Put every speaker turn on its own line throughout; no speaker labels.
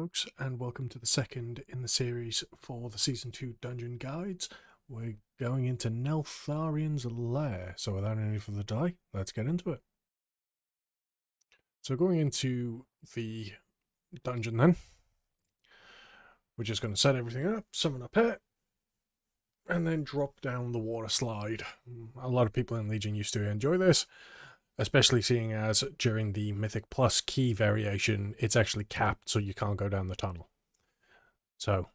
Folks, and welcome to the second in the series for the Season 2 Dungeon Guides. We're going into Neltharion's Lair, so without any further delay, let's get into it. So going into the dungeon then, we're just going to set everything up, summon a pet, and then drop down the water slide. A lot of people in Legion used to enjoy this, especially seeing as during the Mythic Plus key variation, it's actually capped so you can't go down the tunnel. So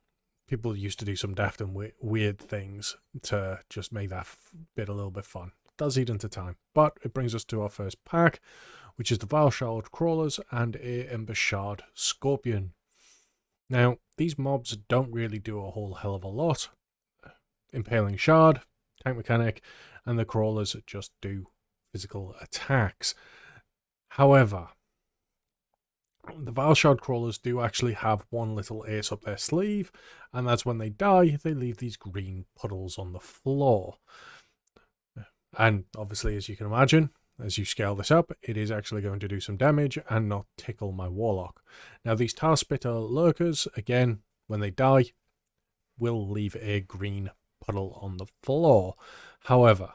people used to do some daft and weird things to just make that bit a little bit fun. It does eat into time, but it brings us to our first pack, which is the Vile Shard Crawlers and a Ember Shard Scorpion. Now, these mobs don't really do a whole hell of a lot. Impaling Shard, tank mechanic, and the Crawlers just do physical attacks. However, the Vile Shard Crawlers do actually have one little ace up their sleeve, and that's when they die, they leave these green puddles on the floor. And obviously, as you can imagine, as you scale this up, it is actually going to do some damage and not tickle my Warlock. Now, these Tar Spitter Lurkers, again, when they die, will leave a green puddle on the floor. However,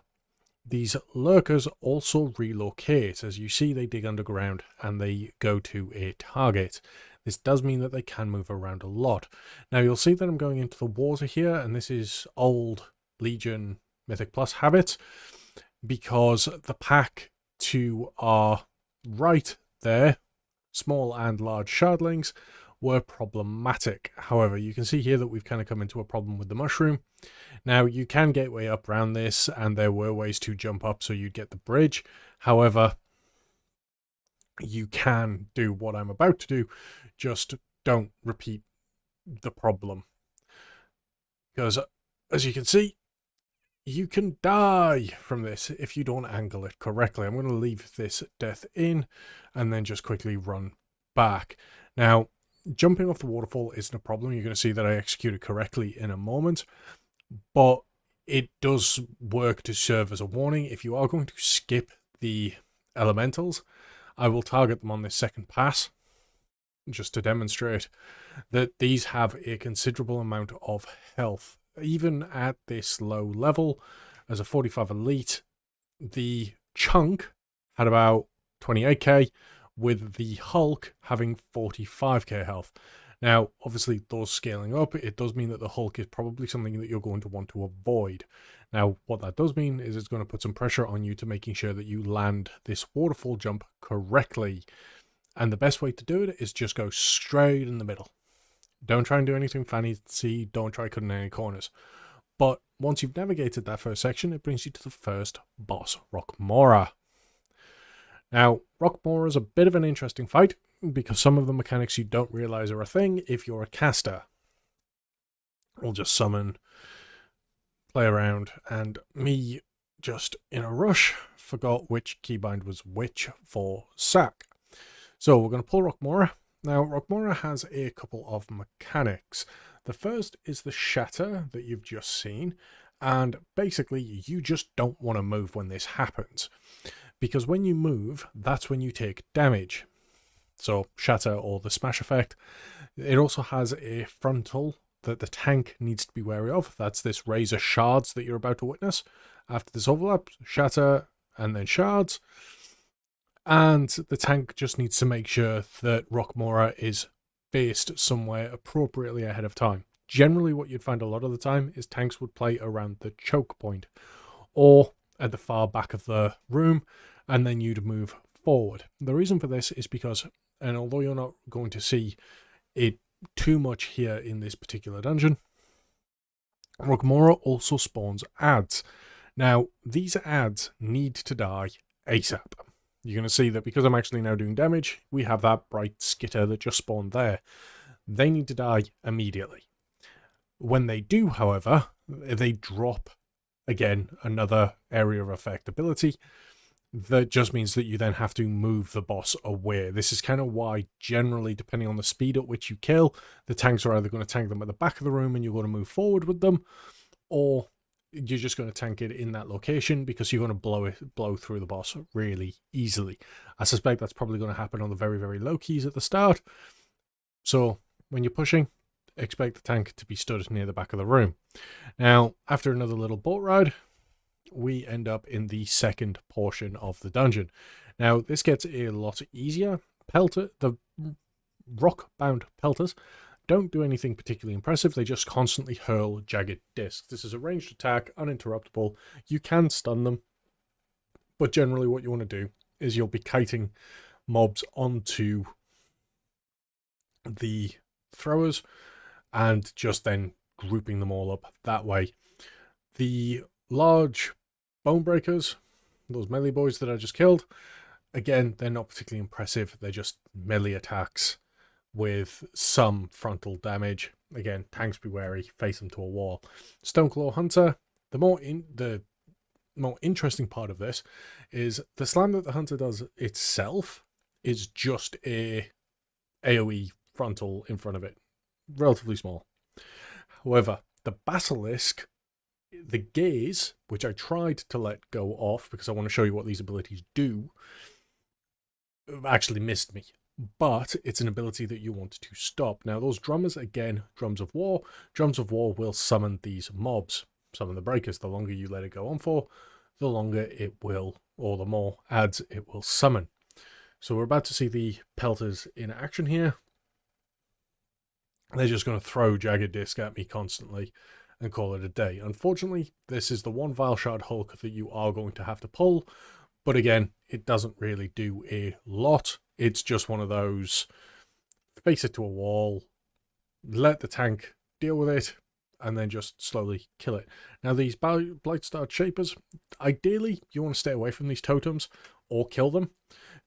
these lurkers also relocate. As you see, they dig underground and they go to a target. This does mean that they can move around a lot. Now, you'll see that I'm going into the water here, and this is old Legion Mythic Plus habit, because the pack to our right there, small and large shardlings, were problematic. However, you can see here that we've kind of come into a problem with the mushroom. Now, you can get way up around this, and there were ways to jump up so you'd get the bridge. However, you can do what I'm about to do, just don't repeat the problem. Because, as you can see, you can die from this if you don't angle it correctly. I'm going to leave this death in, and then just quickly run back. Now, jumping off the waterfall isn't a problem. You're going to see that I execute it correctly in a moment. But it does work to serve as a warning. If you are going to skip the elementals, I will target them on this second pass, just to demonstrate that these have a considerable amount of health. Even at this low level, as a 45 elite, the chunk had about 28k, with the Hulk having 45k health. Now, obviously, those scaling up, it does mean that the Hulk is probably something that you're going to want to avoid. Now, what that does mean is it's going to put some pressure on you to making sure that you land this waterfall jump correctly. And the best way to do it is just go straight in the middle. Don't try and do anything fancy, don't try cutting any corners. But once you've navigated that first section, it brings you to the first boss, Rockmora. Now, Rockmora is a bit of an interesting fight, because some of the mechanics you don't realize are a thing if you're a caster. We'll just summon, play around, and me, just in a rush, forgot which keybind was which for sack. So we're going to pull Rockmora. Now, Rockmora has a couple of mechanics. The first is the Shatter that you've just seen, and basically you just don't want to move when this happens, because when you move, that's when you take damage. So, Shatter or the Smash effect. It also has a frontal that the tank needs to be wary of. That's this Razor Shards that you're about to witness. After this overlap, Shatter and then Shards. And the tank just needs to make sure that Rockmora is based somewhere appropriately ahead of time. Generally, what you'd find a lot of the time is tanks would play around the choke point, or at the far back of the room, and then you'd move forward. The reason for this is because, and although you're not going to see it too much here in this particular dungeon, Rockmora also spawns adds. Now, these adds need to die ASAP. You're going to see that because I'm actually now doing damage, we have that bright skitter that just spawned there. They need to die immediately. When they do, however, they drop, again, another area of affectability. That just means that you then have to move the boss away. This is kind of why, generally, depending on the speed at which you kill, the tanks are either going to tank them at the back of the room and you're going to move forward with them, or you're just going to tank it in that location because you're going to blow through the boss really easily. I suspect that's probably going to happen on the very, very low keys at the start. So when you're pushing, expect the tank to be stood near the back of the room. Now, after another little boat ride, we end up in the second portion of the dungeon. Now, this gets a lot easier. The rock-bound pelters don't do anything particularly impressive. They just constantly hurl jagged discs. This is a ranged attack, uninterruptible. You can stun them, but generally what you want to do is you'll be kiting mobs onto the throwers and just then grouping them all up that way. The large bone breakers, those melee boys that I just killed, again, they're not particularly impressive. They're just melee attacks with some frontal damage. Again, tanks be wary, face them to a wall. Stoneclaw Hunter, the more interesting part of this is the slam that the Hunter does itself is just a AoE frontal in front of it. Relatively small. However, the Basilisk, the gaze, which I tried to let go off because I want to show you what these abilities do, actually missed me. But it's an ability that you want to stop. Now, those drummers, again, drums of war. Drums of war will summon these mobs, summon the breakers. The longer you let it go on for, the longer it will, or the more adds it will summon. So we're about to see the pelters in action here. They're just going to throw jagged disc at me constantly and call it a day. Unfortunately, this is the one Vile Shard Hulk that you are going to have to pull. But again, it doesn't really do a lot. It's just one of those, face it to a wall, let the tank deal with it, and then just slowly kill it. Now, these Blightstar Shapers, ideally, you want to stay away from these totems or kill them,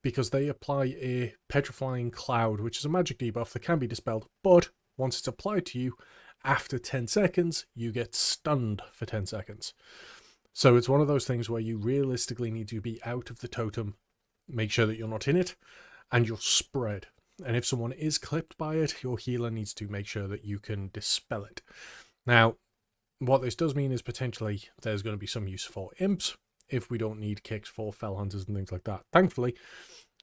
because they apply a Petrifying Cloud, which is a magic debuff that can be dispelled, but once it's applied to you, after 10 seconds, you get stunned for 10 seconds. So it's one of those things where you realistically need to be out of the totem, make sure that you're not in it, and you're spread. And if someone is clipped by it, your healer needs to make sure that you can dispel it. Now, what this does mean is potentially there's going to be some use for imps if we don't need kicks for fell hunters and things like that. Thankfully,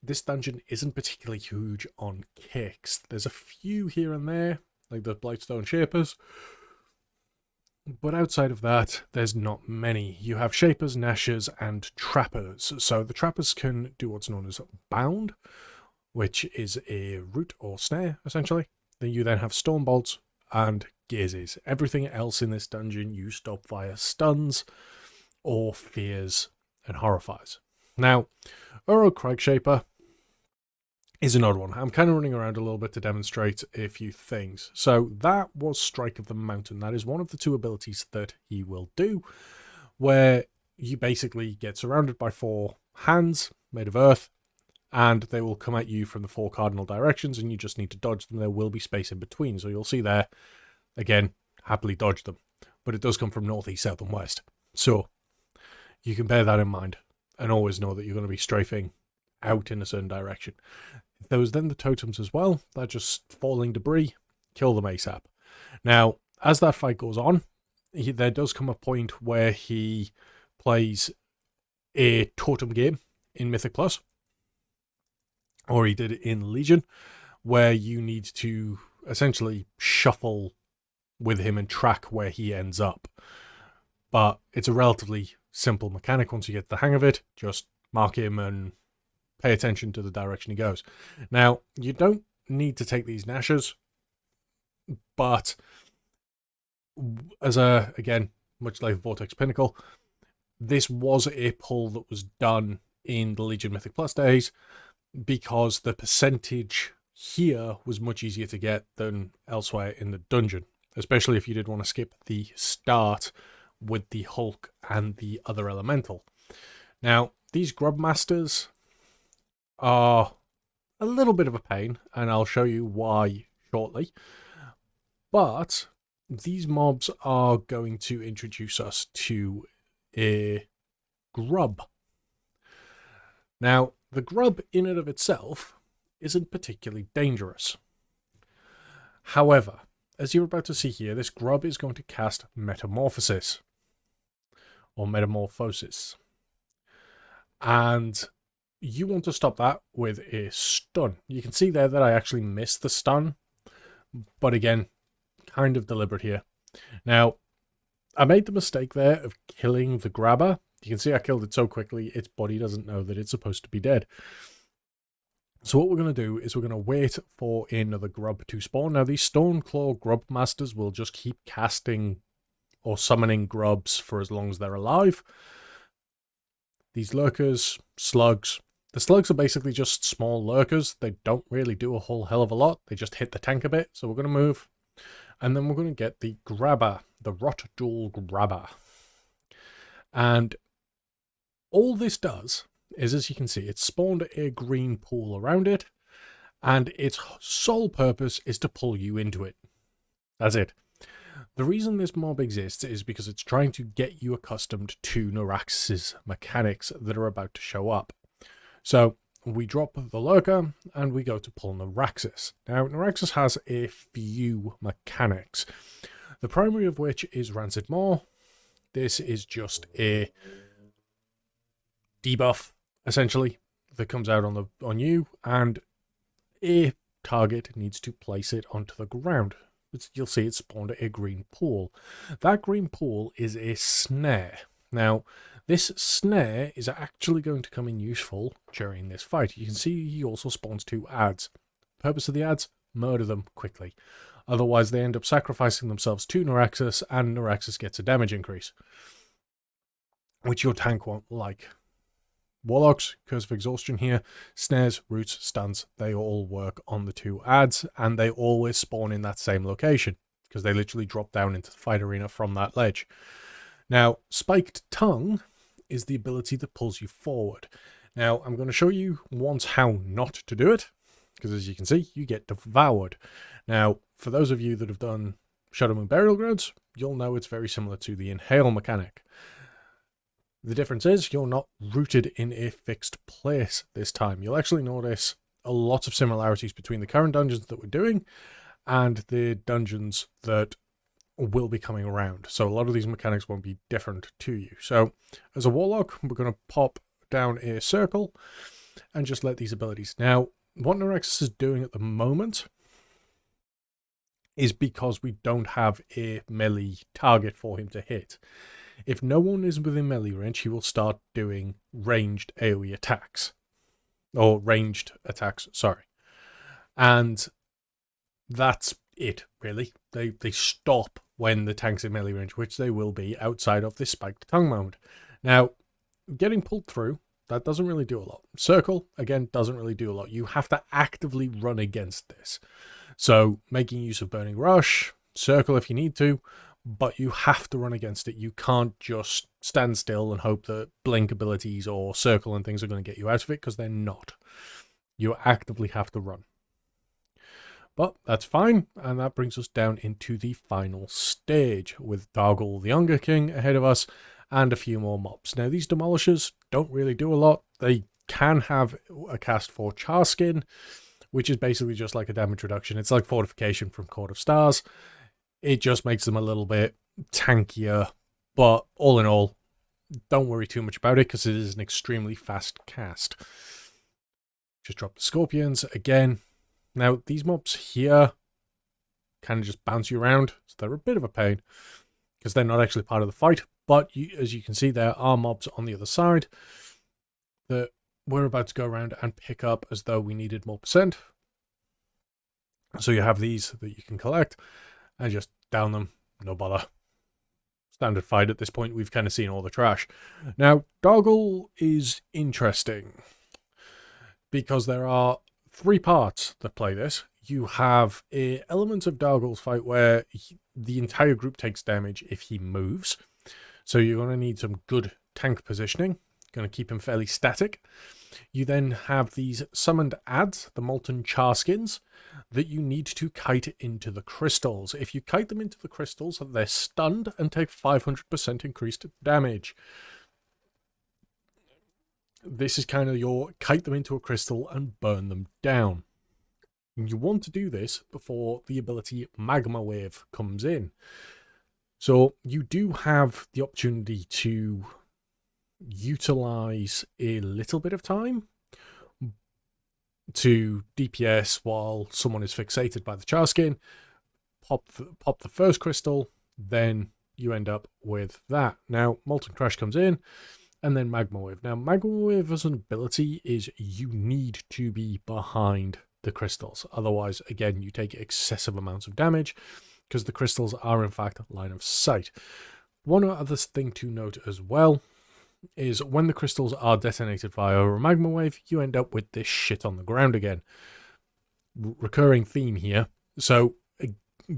this dungeon isn't particularly huge on kicks. There's a few here and there, like the Blightstone Shapers. But outside of that, there's not many. You have Shapers, Nashers, and Trappers. So the Trappers can do what's known as Bound, which is a root or snare, essentially. Then you then have Storm Bolts and Gazes. Everything else in this dungeon you stop via stuns or fears and horrifies. Now, Uro Crag Shaper is an odd one. I'm kind of running around a little bit to demonstrate a few things. So that was Strike of the Mountain. That is one of the two abilities that he will do, where you basically get surrounded by 4 hands made of earth, and they will come at you from the 4 cardinal directions, and you just need to dodge them. There will be space in between. So you'll see there, again, happily dodge them. But it does come from north, east, south, and west. So you can bear that in mind and always know that you're going to be strafing out in a certain direction. There was then the totems as well. They're just falling debris. Kill them ASAP. Now, as that fight goes on, there does come a point where he plays a totem game in Mythic Plus, or he did it in Legion, where you need to essentially shuffle with him and track where he ends up. But it's a relatively simple mechanic. Once you get the hang of it, just mark him and pay attention to the direction he goes. Now, you don't need to take these Nashers, but as again, much like Vortex Pinnacle, this was a pull that was done in the Legion Mythic Plus days, because the percentage here was much easier to get than elsewhere in the dungeon, especially if you did want to skip the start with the Hulk and the other elemental. Now, these Grub Masters are a little bit of a pain, and I'll show you why shortly. But these mobs are going to introduce us to a grub. Now, the grub in and of itself isn't particularly dangerous. However, as you're about to see here, this grub is going to cast Metamorphosis, or Metamorphosis. And you want to stop that with a stun. You can see there that I actually missed the stun, but again, kind of deliberate here. Now, I made the mistake there of killing the grabber. You can see I killed it so quickly, its body doesn't know that it's supposed to be dead. So what we're going to do is we're going to wait for another grub to spawn. Now, these Stoneclaw grub masters will just keep casting or summoning grubs for as long as they're alive. These lurkers, slugs. The slugs are basically just small lurkers. They don't really do a whole hell of a lot. They just hit the tank a bit. So we're going to move. And then we're going to get the grabber, the Rotdual grabber. And all this does is, as you can see, it's spawned a green pool around it, and its sole purpose is to pull you into it. That's it. The reason this mob exists is because it's trying to get you accustomed to Norax's mechanics that are about to show up. So we drop the lurker and we go to pull Noraxis. Now, Noraxis has a few mechanics, the primary of which is Rancid Maw. This is just a debuff, essentially, that comes out on you, and a target needs to place it onto the ground. You'll see it spawned a green pool. That green pool is a snare. Now, this snare is actually going to come in useful during this fight. You can see he also spawns 2 adds. Purpose of the adds? Murder them quickly. Otherwise, they end up sacrificing themselves to Noraxis, and Noraxis gets a damage increase, which your tank won't like. Warlocks, Curse of Exhaustion here, snares, roots, stuns, they all work on the 2 adds, and they always spawn in that same location, because they literally drop down into the fight arena from that ledge. Now, Spiked Tongue is the ability that pulls you forward. Now, I'm going to show you once how not to do it, because as you can see, you get devoured. Now, for those of you that have done Shadow Moon Burial Grounds, you'll know it's very similar to the Inhale mechanic. The difference is you're not rooted in a fixed place this time. You'll actually notice a lot of similarities between the current dungeons that we're doing and the dungeons that will be coming around. So a lot of these mechanics won't be different to you. So as a warlock, we're going to pop down a circle and just let these abilities. Now, what Noraxis is doing at the moment is because we don't have a melee target for him to hit. If no one is within melee range, he will start doing ranged AoE attacks. Or ranged attacks, sorry. And that's it, really. They stop when the tank's in melee range, which they will be outside of this Spiked Tongue moment. Now, getting pulled through, that doesn't really do a lot. Circle, again, doesn't really do a lot. You have to actively run against this. So, making use of Burning Rush, circle if you need to, but you have to run against it. You can't just stand still and hope that blink abilities or circle and things are going to get you out of it, because they're not. You actively have to run. But that's fine, and that brings us down into the final stage, with Dargle the Younger King ahead of us, and a few more mobs. Now, these Demolishers don't really do a lot. They can have a cast for Charskin, which is basically just like a damage reduction. It's like Fortification from Court of Stars. It just makes them a little bit tankier, but all in all, don't worry too much about it, because it is an extremely fast cast. Just drop the Scorpions again. Now, these mobs here kind of just bounce you around, so they're a bit of a pain, because they're not actually part of the fight. But as you can see, there are mobs on the other side that we're about to go around and pick up as though we needed more percent. So you have these that you can collect, and just down them, no bother. Standard fight at this point, we've kind of seen all the trash. Now, Dargle is interesting, because there are 3 parts that play this. You have an element of Dargle's fight where the entire group takes damage if he moves. So you're going to need some good tank positioning. Going to keep him fairly static. You then have these summoned adds, the Molten Charskins, that you need to kite into the crystals. If you kite them into the crystals, they're stunned and take 500% increased damage. This is kind of your kite them into a crystal and burn them down. You want to do this before the ability Magma Wave comes in. So you do have the opportunity to utilize a little bit of time to DPS while someone is fixated by the Charskin, pop the first crystal, then you end up with that. Now, Molten Crash comes in, and then Magma Wave. Now, Magma Wave as an ability is you need to be behind the crystals. Otherwise, again, you take excessive amounts of damage because the crystals are, in fact, line of sight. One other thing to note as well is when the crystals are detonated via a Magma Wave, you end up with this shit on the ground again. Recurring theme here. So,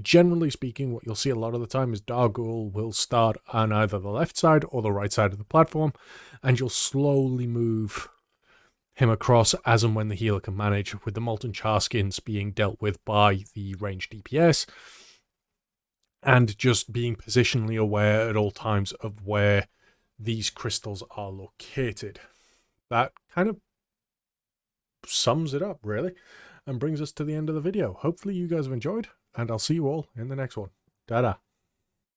generally speaking, what you'll see a lot of the time is Dargul will start on either the left side or the right side of the platform, and you'll slowly move him across as and when the healer can manage, with the Molten Charskins being dealt with by the ranged DPS, and just being positionally aware at all times of where these crystals are located. That kind of sums it up, really, and brings us to the end of the video. Hopefully you guys have enjoyed, and I'll see you all in the next one. Ta-da!